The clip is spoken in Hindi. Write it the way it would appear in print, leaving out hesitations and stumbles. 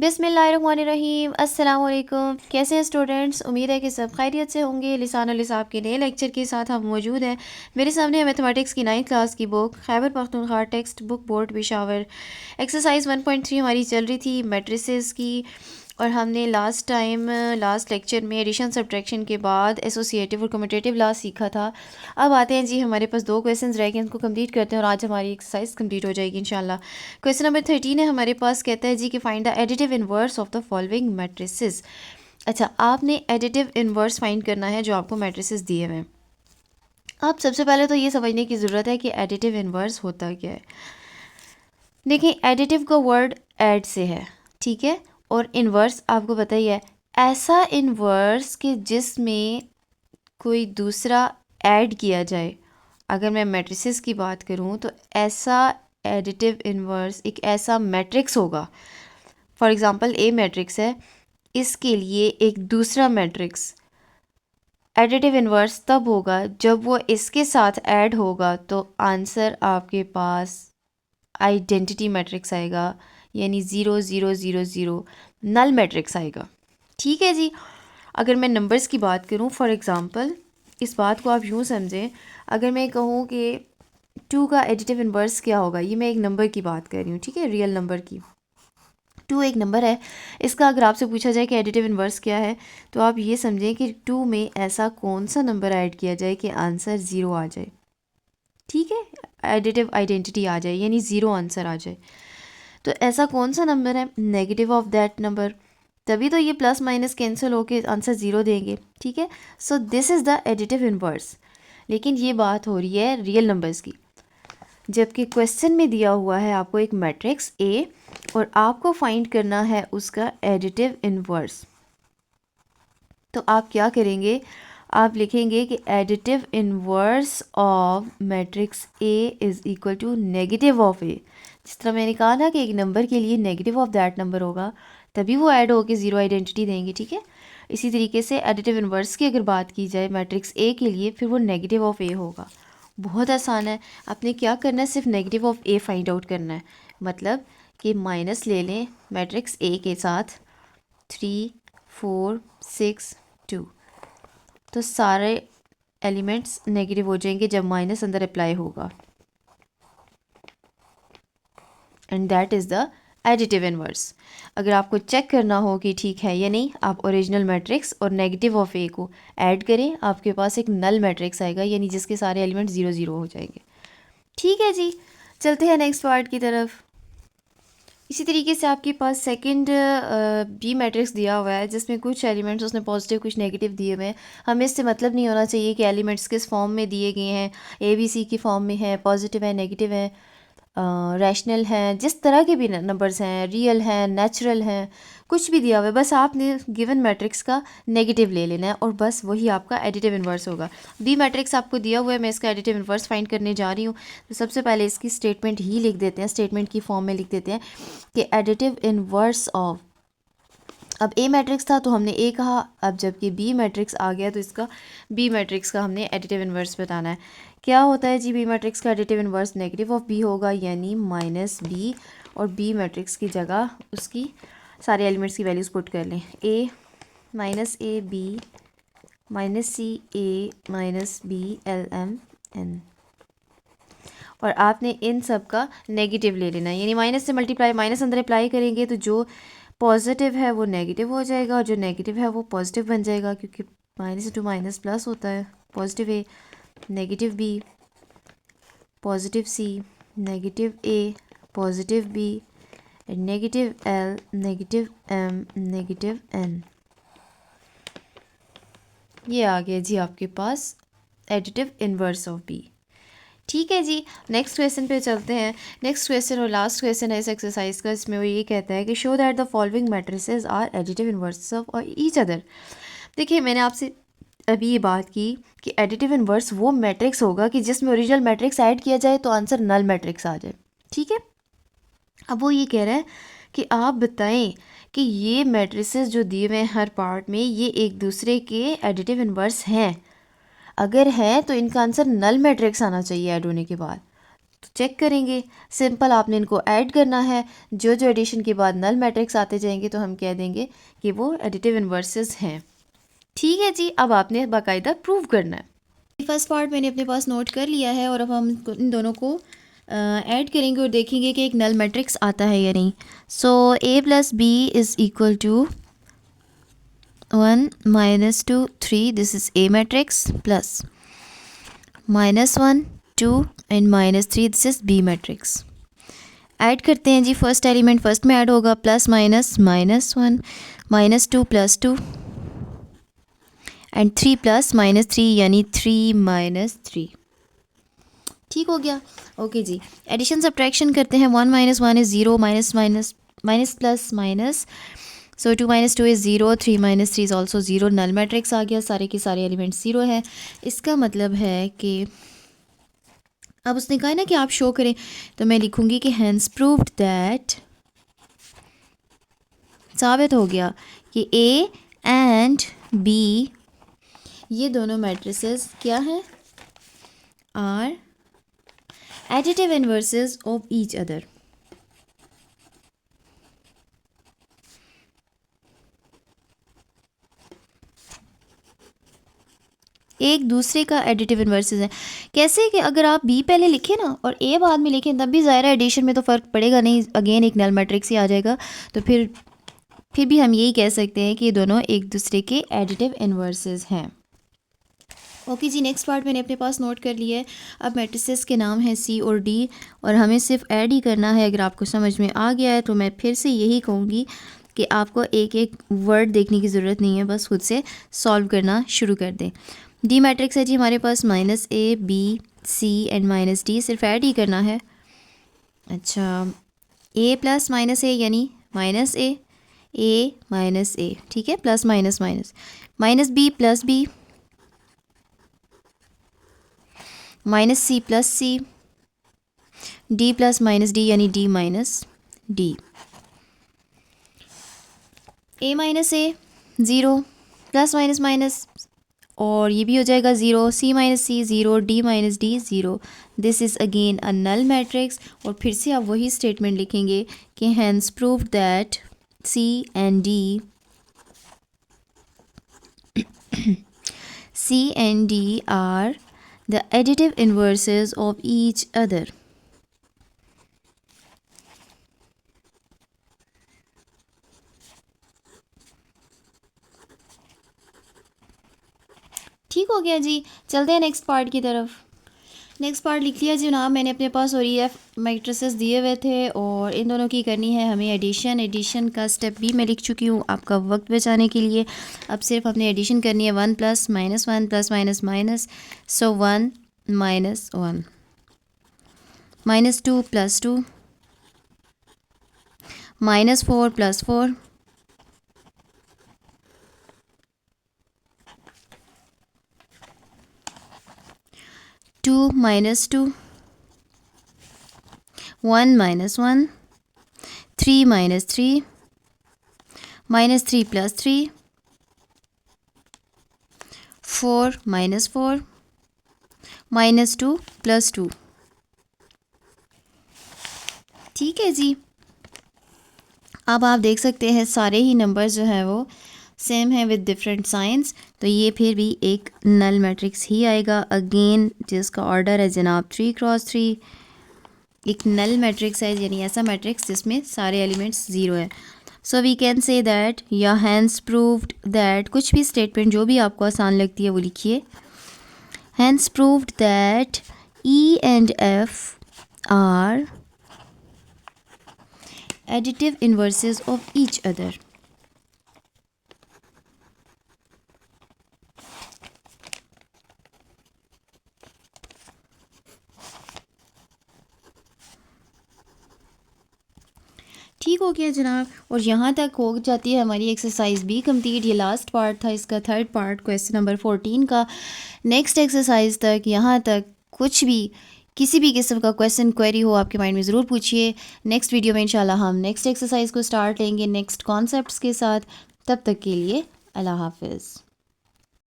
बिस्मिल्लाहिर्रहमानिर्रहीम। अस्सलाम वालेकुम। कैसे हैं स्टूडेंट्स? उम्मीद है कि सब खैरियत से होंगे। लिसानुल हिसाब के नए लेक्चर के साथ हम मौजूद हैं। मेरे सामने है मैथमेटिक्स की 9th क्लास की book Khyber Pakhtunkhwa text book board Peshawar. Exercise 1.3 हमारी चल रही थी मैट्रिसेस की, और हमने लास्ट लेक्चर में एडिशन सब्ट्रैक्शन के बाद एसोसिएटिव और कम्यूटेटिव लॉ सीखा था। अब आते हैं जी, हमारे पास 2 क्वेश्चंस रह गए, इनको कंप्लीट करते हैं और आज हमारी एक्सरसाइज कंप्लीट हो जाएगी इंशाल्लाह। क्वेश्चन नंबर 13 है हमारे पास, कहता है जी कि find the additive inverse of the following matrices. अच्छा, आपने एडिटिव इनवर्स फाइंड करना है जो आपको मैट्रिसेस दिए हुए हैं। आप सबसे पहले तो ये समझने की ज़रूरत है कि एडिटिव इनवर्स होता क्या है। देखिए, एडिटिव का वर्ड ऐड से है, ठीक है, और इनवर्स आपको पता ही है, ऐसा इनवर्स कि जिसमें कोई दूसरा ऐड किया जाए। अगर मैं मैट्रिसेस की बात करूं तो ऐसा एडिटिव इनवर्स एक ऐसा मैट्रिक्स होगा। फॉर एग्जांपल ए मैट्रिक्स है, इसके लिए एक दूसरा मैट्रिक्स एडिटिव इनवर्स तब होगा जब वो इसके साथ ऐड होगा, तो आंसर आपके पास आइडेंटिटी मैट्रिक्स आएगा, यानी 0 0 0 0 नल मैट्रिक्स आएगा। ठीक है जी। अगर मैं नंबर्स की बात करूं, फॉर एग्जांपल इस बात को आप यूँ समझें, अगर मैं कहूँ कि 2 का एडिटिव इनवर्स क्या होगा, ये मैं एक नंबर की बात कर रही हूँ, ठीक है, रियल नंबर की। 2 एक नंबर है, इसका अगर आपसे पूछा जाए कि एडिटिव इनवर्स क्या है, तो आप ये समझें कि 2 में ऐसा कौन सा नंबर ऐड किया जाए कि आंसर 0 आ जाए। ठीक है, एडिटिव आइडेंटिटी आ जाए, यानी 0 आंसर आ जाए। तो ऐसा कौन सा नंबर है, नेगेटिव ऑफ दैट नंबर, तभी तो ये प्लस माइनस कैंसिल होके आंसर 0 देंगे। ठीक है, so this is the additive inverse. लेकिन ये बात हो रही है रियल नंबर्स की, जबकि क्वेश्चन में दिया हुआ है आपको एक मैट्रिक्स ए और आपको फाइंड करना है उसका एडिटिव इनवर्स। तो आप क्या करेंगे, आप लिखेंगे कि additive inverse of matrix A is equal to negative of A. जिस तरह मैंने कहा ना कि एक नंबर के लिए नेगेटिव ऑफ दैट नंबर होगा, तभी वो ऐड होकर 0 आइडेंटिटी देंगे। ठीक है, इसी तरीके से एडिटिव इनवर्स की अगर बात की जाए मैट्रिक्स ए के लिए, फिर वो नेगेटिव ऑफ ए होगा। बहुत आसान है, आपने क्या करना है, सिर्फ negative of A find out करना है। मतलब कि माइनस ले लें मैट्रिक्स ए के साथ 3 4 6 2, तो सारे एलिमेंट्स नेगेटिव हो जाएंगे जब माइनस अंदर अप्लाई होगा, and that is the additive inverse. अगर आपको चेक करना हो कि ठीक है या नहीं, आप ओरिजिनल मैट्रिक्स और नेगेटिव ऑफ ए को ऐड करें, आपके पास एक नल मैट्रिक्स आएगा, यानी जिसके सारे एलिमेंट 0 0 हो जाएंगे। ठीक है जी, चलते हैं नेक्स्ट पार्ट की तरफ। इसी तरीके से आपके पास सेकंड बी मैट्रिक्स दिया हुआ है, जिसमें कुछ एलिमेंट्स उसने पॉजिटिव कुछ नेगेटिव दिए हुए हैं। हमें इससे मतलब नहीं होना चाहिए कि एलिमेंट्स किस फॉर्म में दिए गए हैं, ए बी सी की फॉर्म में है, पॉजिटिव है, नेगेटिव है, रैशनल हैं, जिस तरह के भी नंबर्स हैं, रियल हैं, नेचुरल हैं, कुछ भी दिया हुआ है, बस आपने गिवन मैट्रिक्स का नेगेटिव ले लेना है और बस वही आपका एडिटिव इनवर्स होगा। बी मैट्रिक्स आपको दिया हुआ है, मैं इसका एडिटिव इनवर्स फाइंड करने जा रही हूँ। तो सबसे पहले इसकी स्टेटमेंट ही लिख देते हैं, स्टेटमेंट की फॉर्म में लिख देते हैं कि एडिटिव इनवर्स ऑफ, अब ए मैट्रिक्स था तो हमने ए कहा, अब जबकि बी मैट्रिक्स आ गया तो इसका बी मैट्रिक्स का हमने एडिटिव इनवर्स बताना है। क्या होता है जी, बी मैट्रिक्स का additive inverse negative of B होगा, यानी माइनस बी, और बी मैट्रिक्स की जगह उसकी सारे एलिमेंट्स की वैल्यूज़ पुट कर लें, A minus A B minus C A minus B L M N, और आपने इन सब का नेगेटिव ले लेना है, यानी माइनस से मल्टीप्लाई, माइनस अंदर अप्लाई करेंगे तो जो पॉजिटिव है वो नेगेटिव हो जाएगा और जो नेगेटिव है वो पॉजिटिव बन जाएगा, क्योंकि माइनस टू माइनस प्लस होता है। Positive A negative B, positive C negative A positive B, negative L negative M negative N. ये आ गया जी आपके पास एडिटिव इनवर्स ऑफ बी। ठीक है जी, नेक्स्ट क्वेश्चन पे चलते हैं। नेक्स्ट क्वेश्चन और लास्ट क्वेश्चन है इस एक्सरसाइज का, इसमें वो ये कहता है कि show that the following matrices are additive inverse of each other. देखिए, मैंने आपसे अभी ये बात की कि एडिटिव इनवर्स वो मैट्रिक्स होगा कि जिसमें ओरिजिनल मैट्रिक्स ऐड किया जाए तो आंसर नल मैट्रिक्स आ जाए। ठीक है, अब वो ये कह रहा है कि आप बताएं कि ये मैट्रिसेस जो दिए हुए हैं हर पार्ट में, ये एक दूसरे के एडिटिव इनवर्स हैं। अगर है तो इनका आंसर नल मैट्रिक्स आना चाहिए ऐड होने के बाद। तो चेक करेंगे, सिंपल आपने इनको ऐड करना है। जो जो एडिशन के बाद नल मैट्रिक्स आते जाएंगे तो हम कह देंगे कि वो एडिटिव इन्वर्सेस हैं। ठीक है जी, अब आपने बाकायदा प्रूव करना है। फर्स्ट पार्ट मैंने अपने पास नोट कर लिया है और अब हम इन दोनों को ऐड करेंगे और देखेंगे कि एक नल मैट्रिक्स आता है या नहीं। So a plus B is equal to 1 minus 2 3, this is A matrix, plus minus 1 2 and minus 3, this is B matrix। Add करते हैं जी, फर्स्ट एलिमेंट फर्स्ट में ऐड होगा, plus minus minus 1 minus 2 plus 2 and 3 plus minus 3 यानी 3 माइनस 3। ठीक हो गया। ओके जी, एडिशन सब्ट्रैक्शन करते हैं। 1 minus 1 is 0, minus minus minus plus minus, so 2 minus 2 is 0, 3 minus 3 is also 0। Null matrix आ गया, सारे के सारे एलिमेंट 0 है। इसका मतलब है कि अब उसने कहा है ना कि आप शो करें, तो मैं लिखूँगी कि हैंस प्रूव्ड दैट, साबित हो गया कि ए एंड बी ये दोनों मैट्रिसेस क्या हैं, are additive inverses of each other. एक दूसरे का एडिटिव इन्वर्सेस है। कैसे कि अगर आप बी पहले लिखें ना और ए बाद में लिखें तब भी ज़ाहिर है एडिशन में तो फ़र्क पड़ेगा नहीं, अगेन एक नल मैट्रिक्स ही आ जाएगा। तो फिर भी हम यही कह सकते हैं कि ये दोनों एक दूसरे के एडिटिव इन्वर्सेस हैं। ओके जी, नेक्स्ट पार्ट मैंने अपने पास नोट कर लिया है। अब मैट्रिसेस के नाम हैं सी और डी और हमें सिर्फ ऐड ही करना है। अगर आपको समझ में आ गया है तो मैं फिर से यही कहूँगी कि आपको एक एक वर्ड देखने की ज़रूरत नहीं है, बस खुद से सॉल्व करना शुरू कर दें। डी मैट्रिक्स है जी हमारे पास, minus A B C and minus D, सिर्फ ऐड ही करना है। अच्छा, ए प्लस माइनस ए यानी माइनस ए माइनस ए, ठीक है, plus minus minus, minus B plus B, minus C plus C, D plus minus D यानी D minus D. A minus A 0, plus minus minus और ये भी हो जाएगा 0, C minus C 0, D minus D 0। This is again a null matrix. और फिर से आप वही स्टेटमेंट लिखेंगे कि hence proved that C and D C and D are the additive inverses of each other। ठीक हो गया जी, चलते हैं नेक्स्ट पार्ट की तरफ। नेक्स्ट पार्ट लिख लिया जनाब मैंने अपने पास और ये मैट्रिसेस दिए हुए थे और इन दोनों की करनी है हमें एडिशन। एडिशन का स्टेप भी मैं लिख चुकी हूँ आपका वक्त बचाने के लिए। अब सिर्फ अपने एडिशन करनी है। 1 plus minus 1 plus minus minus, so 1 minus 1, minus 2 plus 2, minus 4 plus 4, two minus 2, 1 minus 1, 3 minus 3, minus 3 plus 3, 4 minus 4, minus 2 plus 2। ठीक है जी, अब आप देख सकते हैं सारे ही नंबर्स जो हैं वो सेम है विद डिफरेंट साइंस, तो ये फिर भी एक नल मैट्रिक्स ही आएगा। अगेन जिसका ऑर्डर है जनाब 3 क्रॉस 3, एक नल मैट्रिक्स है यानी ऐसा मैट्रिक्स जिसमें सारे एलिमेंट्स 0 है। So we can say that या हैंस प्रूव्ड दैट, कुछ भी स्टेटमेंट जो भी आपको आसान लगती है वो लिखिए। Hence proved that E and F are additive inverses of each other। ठीक हो गया जनाब, और यहाँ तक हो जाती है हमारी एक्सरसाइज भी कंप्लीट। ये लास्ट पार्ट था इसका, थर्ड पार्ट क्वेश्चन नंबर 14 का। नेक्स्ट एक्सरसाइज तक, यहाँ तक कुछ भी किसी भी किस्म का क्वेश्चन क्वेरी हो आपके माइंड में ज़रूर पूछिए। नेक्स्ट वीडियो में इंशाल्लाह हम नेक्स्ट एक्सरसाइज को स्टार्ट लेंगे नेक्स्ट कॉन्सेप्ट्स के साथ। तब तक के लिए अल्लाह हाफिज़।